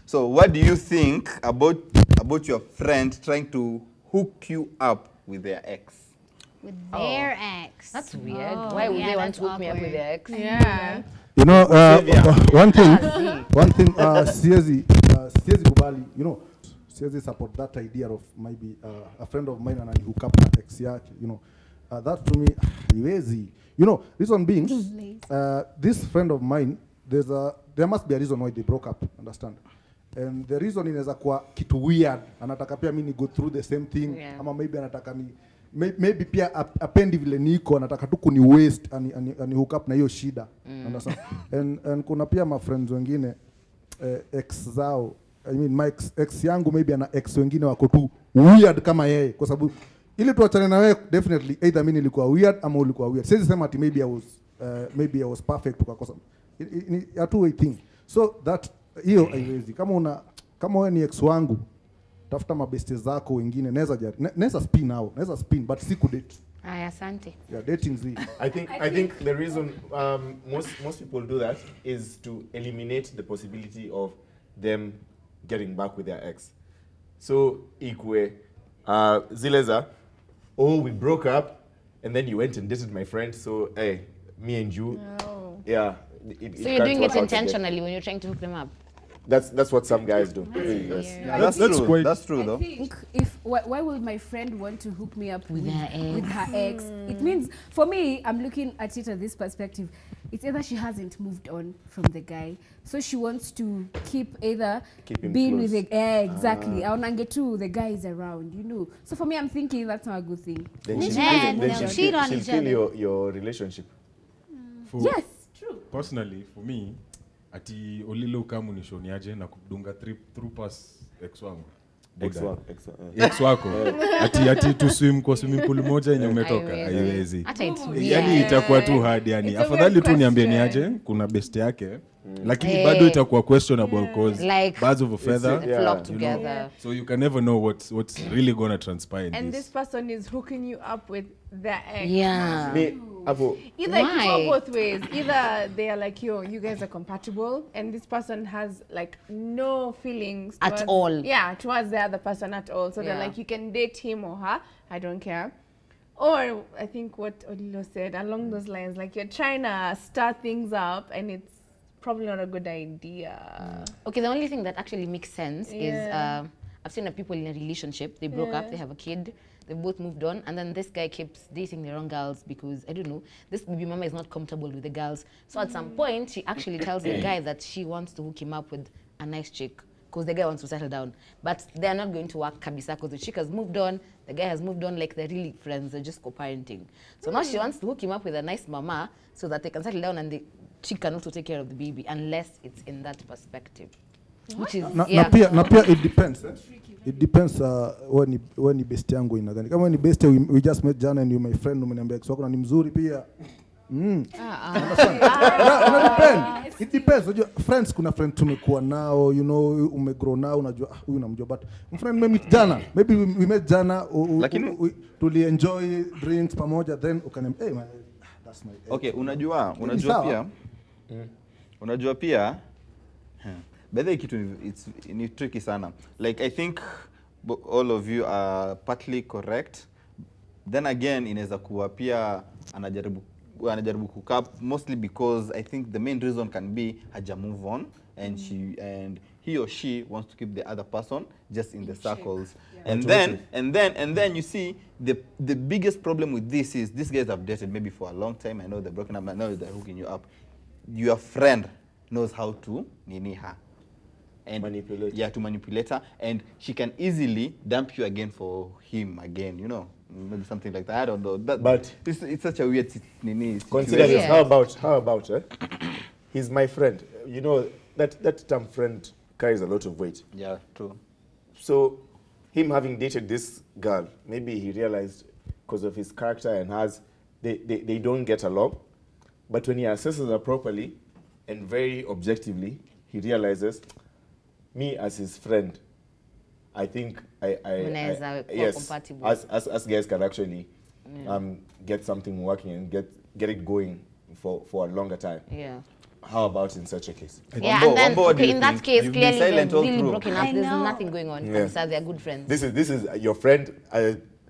So what do you think about your friend trying to hook you up with their ex? With their ex. That's weird. Oh, Why would yeah, they want that's to hook me up with awkward. their ex? Yeah. You know, one thing, See. siezi kubali, you know, siezi support that idea of maybe a friend of mine and I hook up na ex yake, you know. That to me, haiwezi. You know, reason being, this friend of mine, there must be a reason why they broke up, understand? And the reason inaweza kuwa kitu weird, anataka pia mimi go through the same thing, ama maybe anataka maybe pia apendi vile niko, anataka tu kuni waste ani hook up na hiyo shida, understand? And kuna pia my friends wengine ex zao, I mean my ex yangu maybe ana ex wengine wako tu weird kama yeye, kwa sababu ili tuachane na wewe definitely either mimi nilikuwa weird ama ulikuwa weird. Siwezi sema ati maybe I was perfect ukakosa. A two-way thing. So that hiyo haiwezi. Kama wewe ni ex wangu, tafuta mabeste zako wengine, naweza spin but si kudate. Asante. Yeah, dating zi. I think the reason most people do that is to eliminate the possibility of them getting back with their ex. So ikwe zileza, oh, we broke up and then you went and dated my friend, so hey, me and you, yeah. So you're doing it intentionally when you're trying to hook them up? That's what some guys do. Yes. Yeah, that's true. That's true, though. I think why will my friend want to hook me up with her ex? It means, for me, I'm looking at it at this perspective. It's either she hasn't moved on from the guy, so she wants to keep him being close with the exactly. The guy is around, you know. So for me, I'm thinking that's not a good thing. Then she'll kill your relationship. Yes, true. Personally, for me, ati olilo kamu nishoniaje na kudunga through pass ex wangu. Ex wako. Ati tu swim kwa swimming pool moja yenye umetoka. Haiwezi. Yani itakuwa tu hard yani. Afadhali tu niambie niaje kuna best yake. Lakini bado itakuwa questionable cause like birds of a feather flock together. So you can never know what's really going to transpire. And this person is hooking you up with their ex. Yeah. Either it can go both ways. Either they are like, yo, you guys are compatible, and this person has like no feelings at all. Yeah, towards the other person at all. So they're like, you can date him or her. I don't care. Or I think what Odilo said along those lines, like you're trying to start things up, and it's probably not a good idea. Okay, the only thing that actually makes sense is I've seen people in a relationship, they broke up, they have a kid, they both moved on, and then this guy keeps dating the wrong girls because, I don't know, this baby mama is not comfortable with the girls. So at some point, she actually tells the guy that she wants to hook him up with a nice chick because the guy wants to settle down. But they're not going to work kabisa because the chick has moved on, the guy has moved on, like they're really friends, they're just co-parenting. So now she wants to hook him up with a nice mama so that they can settle down and the chick can also take care of the baby unless it's in that perspective. Which is, na pia it depends. It depends when ni best yangu ina gani. Kama ni best we just met jana and you my friend umeniambia ex wako na ni mzuri pia. It depends. Unajua friends, kuna friend tumekuwa nao, you know, umegrow nao, unajua huyu namjua, but friend we meet jana, maybe we met jana, tuli enjoy drinks pamoja, then ukaniambia hey man, that's my ex. Okay, unajua pia By kitu ni tricky sana. Like I think all of you are partly correct. Then again inaweza kuwa pia anajaribu hook up, mostly because I think the main reason can be haja move on and he or she wants to keep the other person just in the circles. Yeah. And then you see the biggest problem with this is these guys have dated maybe for a long time. I know they're broken up, but now they're hooking you up. Your friend knows how to nini her. And manipulate. Yeah, to manipulate her, and she can easily dump you again for him again, you know, maybe something like that. I don't know. But it's such a weird situation. Consider this. How about he's my friend. You know that term friend carries a lot of weight. Yeah, true. So him having dated this girl, maybe he realized because of his character and they don't get along. But when he assesses her properly and very objectively, he realizes, me as his friend, I think yes, compatible. As guys can actually get something working and get it going for a longer time. Yeah. How about in such a case? Yeah, Wambo, and then Wambo, what do okay, you in that think? case, You've been clearly silent they're all really through. broken up. I There's know. nothing going on. Yeah. Besides, they're good friends. This is your friend,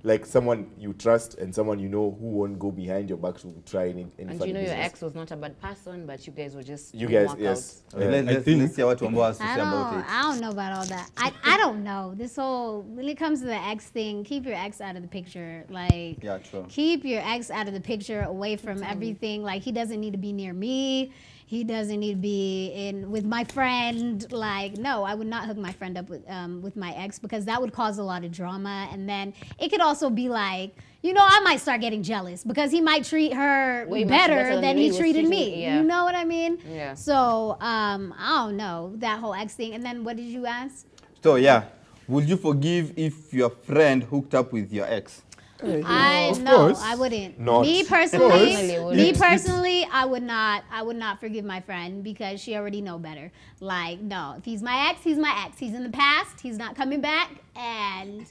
like someone you trust and someone you know who won't go behind your back to try any And funny you know your business. ex was not a bad person, but you guys were just You didn't guys, work yes. out. Okay, let's think- see what Wambo has to I say about don't, it. I don't know about all that. I don't know. This whole, when it comes to the ex thing, keep your ex out of the picture. Like, Yeah, true. keep your ex out of the picture, away from everything. Like, he doesn't need to be near me. He doesn't need to be in with my friend. Like, no, I would not hook my friend up with my ex, because that would cause a lot of drama. And then it could also be like, you know, I might start getting jealous because he might treat her Way much better better than than the way he he was treated treating me. me, yeah. You know what I mean? Yeah. So, I don't know, that whole ex thing. And then what did you ask? So yeah, would you forgive if your friend hooked up with your ex? I Of no, course. I wouldn't. Not. Me Of personally, course. me It's- personally, I would not forgive my friend because she already know better. Like, no, if he's my ex, he's my ex. He's in the past. He's not coming back, and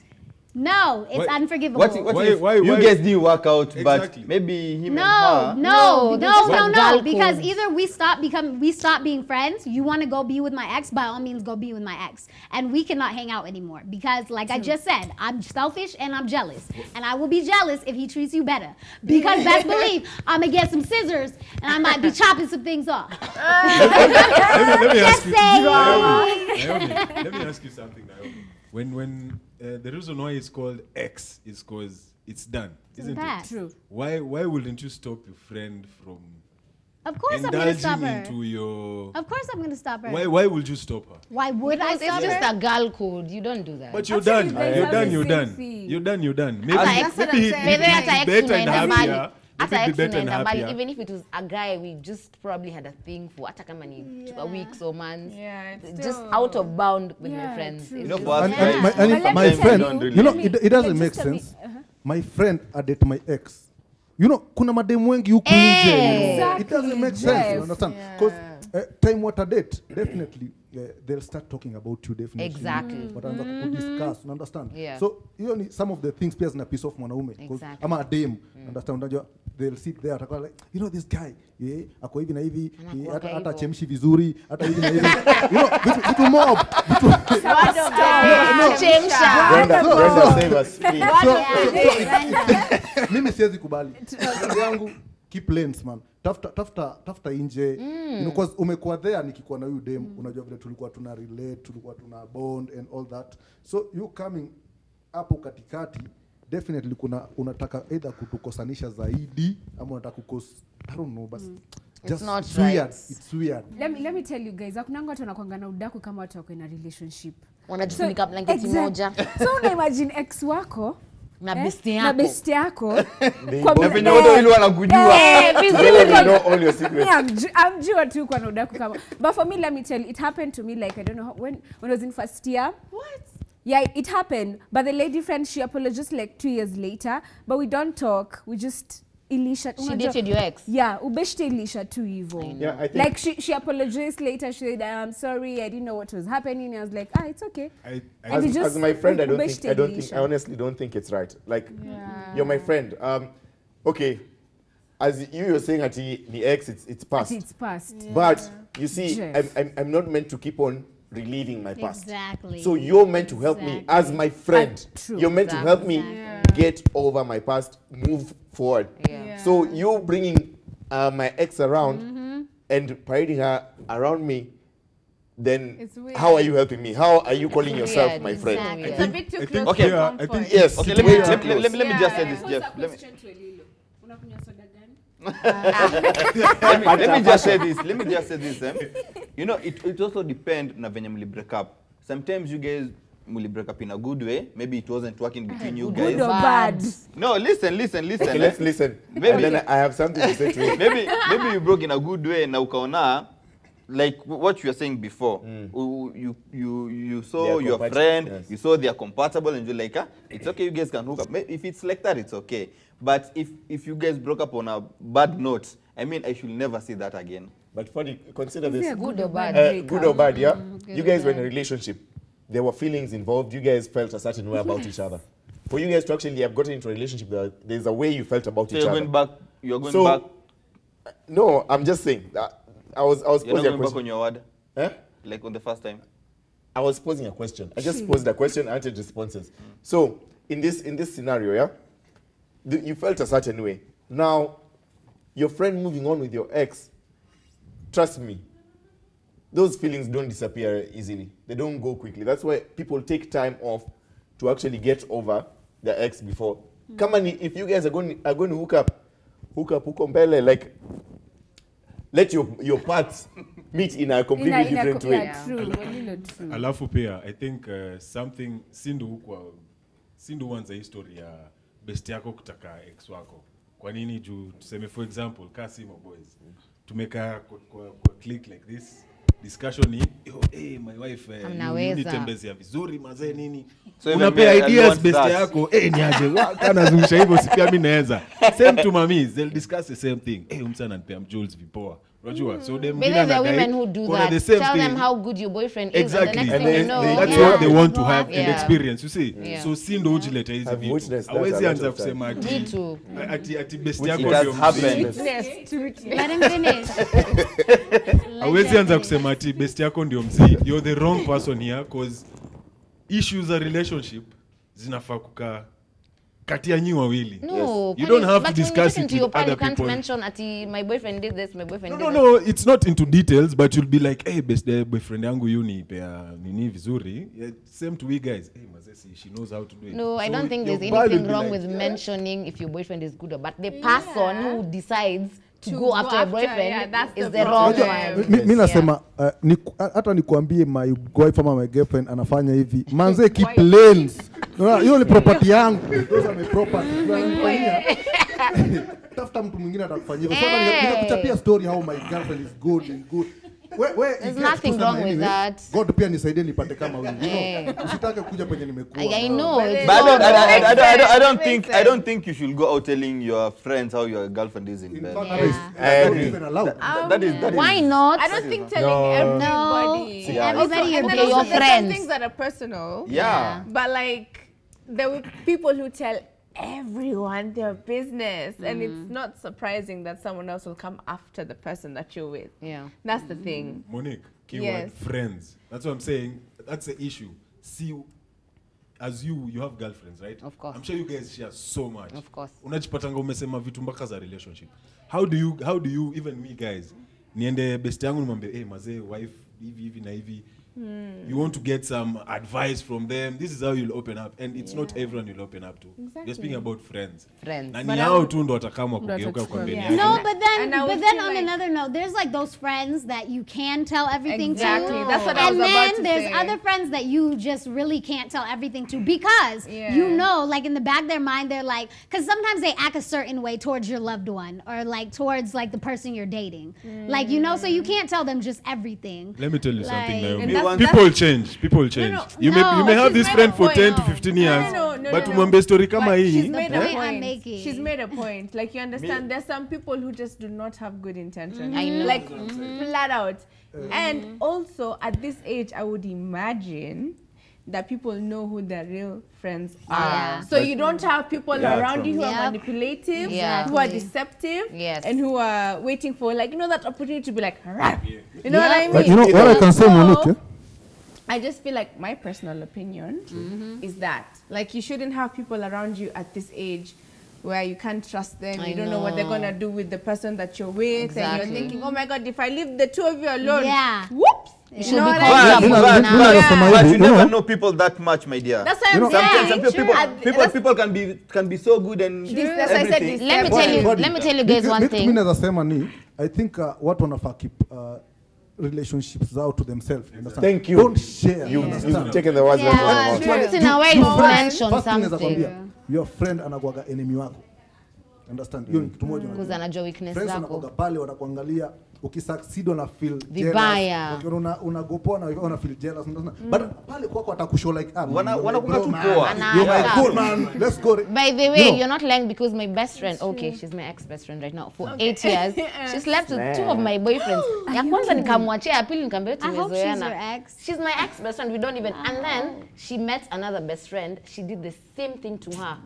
no, it's Why- unforgivable. What if you why- guys didn't work out, Exactly. but maybe him No, and her? no, No, no, because no, of no. girl Because codes. either we stop being friends. You want to go be with my ex, by all means, go be with my ex, and we cannot hang out anymore. Because, like I just said, I'm selfish and I'm jealous, and I will be jealous if he treats you better. Because best believe I'm gonna get some scissors and I might be chopping some things off. Let me Just ask you. saying. Naomi, let me ask you something, Naomi. When the reason why it's called X is because it's done, isn't Bad. it? True. Why wouldn't you stop your friend from Of course I'm gonna stop indulging her. into your? Of course I'm gonna stop her. Why would you stop her? Why would I Because stop it's her? just a girl code. You don't do that. But you're I'm saying done. you guys You're have done. the You're same done. thing. You're done. You're done. Maybe That's what I'm saying. Maybe he'd hata ex be better and tunaenda mbali. happier. Hata Maybe ex better and tunaenda mbali, happier. even if it was a guy we just probably had a thing for hata kama ni a weeks or months. Yeah, it's Just still- out of bound with my Yeah, friends. true. It's You know, just- for us And, Yeah. and my, But and let my me tell friend, you- you know, let me- it doesn't like, make just tell me- sense. My friend date my ex. You know, kuna mademu wengi huku nje. You know. It doesn't make sense. You Jeff. understand? Because time what a date, definitely they'll start talking about you. Definitely. Exactly. Wataanza kukudiscuss. You understand? Yeah. So hiyo ni some of the things pia zina piss off mwanaume. 'Cause Exactly. ama a dame. Understand? Unajua they'll sit there atakuwa like, you know this guy, ako hivi na hivi, Anakuwa hata hivyo. chemshi vizuri, hata hivi na hivi. You know, vitu mob. Chemsha. Brenda, save us, please. Mimi siwezi kubali. Ndugu yangu, keep lanes man. Tafuta nje. You know, cause umekuwa there nikikuwa na huyu dem, unajua vile tulikuwa tuna relate, tulikuwa tuna bond and all that. So you coming hapo katikati, definitely unataka either kutukosanisha zaidi ama unataka I don't know, but just not it's weird. right. It's weird. Let me tell you guys, hakunanga watu wanakuanga na udaku kama watu wako in a relationship. Wanajifunika blanketi moja So una imagine ex wako na besti na yako. besti yako They kwa both- Na venye wote wawili wanakujua. Together we know all your secrets. I'm jua tu kwa na udaku kama. But for me, let me tell you, it happened to me like I don't know when I was in first year. What? Yeah, it happened. But the lady friend, she apologized like 2 years later. But we don't talk. We just ilisha. She dated your ex. Yeah, ubeshte ilisha tu hivyo. Yeah, I think Like she apologized later. She said, "I'm sorry. I didn't know what was happening." I was like, "It's okay." And we as just my friend, I ubeshte honestly don't think it's right. Like, you're my friend. Okay, as you were saying at the ex, it's past. It's past. But you see, Jeff. I'm not meant to keep on reliving my past. Exactly. So you're meant to help me as my friend. True. You're meant to help me Exactly. get over my past, move forward. Yeah. So you bringing my ex around and parading her around me, then It's weird. how are you helping me? How are you calling It's yourself weird, my it's friend? so weird. It's a bit too I close think for here, I comfort. think Yes. Okay, it's way too close. let me Yeah. just say this, Jeff. Let me just say this. Let me just say this. You know, it also depends na venye muli break up. Sometimes you guys muli break up in a good way. Maybe it wasn't working between you guys. Good or bad? No, listen. Okay, let's listen. Maybe- And then I have something to say to you. Maybe you broke in a good way na ukaona like what you were saying before. You saw They are your compatible, friend, yes. you saw they are compatible, and you're like, it's okay, you guys can hook up. If it's like that, it's okay. But if you guys broke up on a bad note, I mean, I should never see that again. But funny, consider Is it this. a Good or bad? Good or bad, yeah? good You or guys were in a bad. relationship. There were feelings involved. You guys felt a certain way about each other. For you guys to actually have gotten into a relationship, there's a way you felt about So each you're other. going back. You're going So- back. No, I'm just saying that I was You're not posing a going back question. on your word? Eh? Like on the first time? I was posing a question. I just posed a question, answered responses. So in this scenario, yeah, you felt a certain way. Now, your friend moving on with your ex, trust me, those feelings don't disappear easily. They don't go quickly. That's why people take time off to actually get over their ex before. Come on, if you guys are going to hook up, huko mbele, like, let your paths meet in a completely different way. Yeah, true. True. Alafu pia, I think something Sindu wanza history ya best yako kutaka ex wako. Kwa nini juu tuseme for example, Kasimo boys. Tumeka kwa click like this. Discussion ni, hey, my wife, nitembezea vizuri, mazee nini. So unapea ideas best yako, ni aje, kana zungusha hivyo, si pia mimi naweza. Same to mamis, they'll discuss the same thing. Umsana anipea Jules vipoa. Unajua, so them but there are women who do that. The Tell thing. them how good your boyfriend is, exactly. and the next thing you know, that's what they want to have and experience, you see. Yeah. So sindo ujileta hizi vitu. Hawezi anza kusema ati best yako ndio Let him finish. hawezi anza kusema ati best yako ndio mzee. You're the wrong person here because issues za relationship zinafaa kukaa kati ya nyinyi wawili. No, you don't have to discuss it with other you can't people. mention ati my boyfriend did this, my boyfriend did No, it's not into details, but you'll be like, hey, best boyfriend yangu yuni pea nini vizuri. Yeah, same to we guys. Hey, mazesi, she knows how to do it. No, I So don't think there's your vibe will anything be wrong like, with mentioning if your boyfriend is good or bad. The person who decides to go after a boyfriend is the wrong one. Mimi nasema hata nikwambie my wife ama my girlfriend anafanya hivi. Manze keep lanes. Hiyo ni property yangu. Those are my property. Tafuta mtu mwingine atakufanyia. So nikakuchapia story how my girlfriend is good and good. There's nothing wrong with that. God pia nisaidie nipate kama wewe. Usitake kuja penye nimekuwa. I know. But I don't think you should go out telling your friends how your girlfriend is in bed. I don't even allow. That is Why not? I don't think telling everybody. No. Everybody And your then also your there's some friends. things that are personal. Yeah. But like there were people who tell everyone their business, and it's not surprising that someone else will come after the person that you're with. Yeah. That's the thing. Monique, keyword Yes. friends. That's what I'm saying. That's the issue. See, as you have girlfriends, right? Of course. I'm sure you guys share so much. Of course. Unajipatanga umesema vitu mpaka za relationship. How do you even me guys? Niende best yangu nimwambie, hey mazee, wife hivi na hivi. You want to get some advice from them. This is how you'll open up, and it's not everyone you'll open up to. Exactly. We're speaking about friends. Friends. Na ni hao tu ndo watakamwa kugeuka kwa mbele yako. No, but And I then would feel on like- another note, there's like those friends that you can tell everything Exactly. to. That's what I and was about then to there's say. other friends that you just really can't tell everything to because you know, like in the back of their mind, they're like, because sometimes they act a certain way towards your loved one or like towards like the person you're dating. Like, you know, so you can't tell them just everything. Let me tell you something, Like- Naomi. And People change. People change. no, you no, may have she's this made friend a for point. 10 to 15 years, No, but umwambie story kama But hii. she's made a point I'm point. making. She's made a point. Like, you understand, there's some people who just do not have good intentions. I know. Like, flat out. And also, at this age, I would imagine that people know who their real friends are. Yeah. So you don't have people around you who are Yep. manipulative, Yeah. who are deceptive, Yes. and who are waiting for, like, you know, that opportunity to be like, "Rah." You know what I mean? But you know what I can say, Monique? Yeah? I just feel like my personal opinion is that, like, you shouldn't have people around you at this age where you can't trust them. I You don't know what they're know. gonna do with the person that you're with, and Exactly. you're thinking, oh my God, if I leave the two of you alone, Yeah. whoops. You You should know be what calm. I mean? But But you never know, know people that much, my dear. That's what You I'm know- saying. Some people can be so good and That's why I said everything. this. Let me tell you. Body. Let me tell you guys one Mimi thing. naweza sema ni I think watu wanafaa keep relationships out to themselves. Understand? Thank you. Don't share. You've taken the words out of my mouth. Once in a while, you mention First thing naweza something. kwambia, your friend anakuwaga enemy wako. Understand? Hiyo ni kitu moja. Because anajua weakness Friends zako. wanakuwaga pale wanakuangalia ukisucceed wana feel Vibaya. jealous. Ukiona unagopoa na wana feel jealous. But pale kwako atakushow like Wanakuwa tu man. poa. You're my Anaaka. good man. Let's go. By the way, You know. you're not lying because my best friend, okay, she's my ex-best friend right now for 8 years. She slept with 2 of my boyfriends. Ya kwanza nikamwachia, ya pili nikamwambia I hope she's tumezoeana. your ex. She's my ex-best friend. We don't even. And then she met another best friend. She did the same thing to her.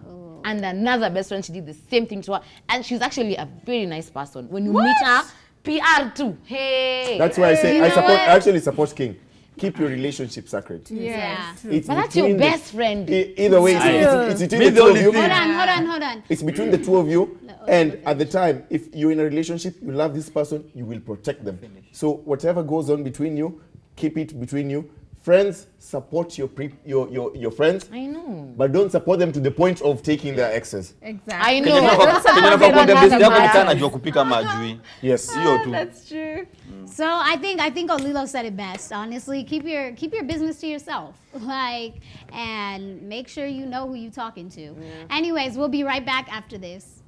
And another best friend, she did the same thing to her. And she's actually a very nice person. When you meet her, PR too. Hey. That's why I say You I know support. what? I actually support King. Keep your relationship sacred. Yeah. It's But that's your between the- best friend. Either way, it's between Me, the the two of only you. thing- Hold on. It's between the two of you. And at the time, if you're in a relationship, you love this person, you will protect them. So whatever goes on between you, keep it between you. Friends, support your friends, I know. but don't support them to the point of taking their exes. I Kenye know. nafaa kuambia best yako ni matter. kana anajua kupika majui. Yes. Hiyo tu. That's true. So I think Olilo said it best. Honestly, keep your business to yourself, like, and make sure you know who you're talking to. Anyways, we'll be right back after this.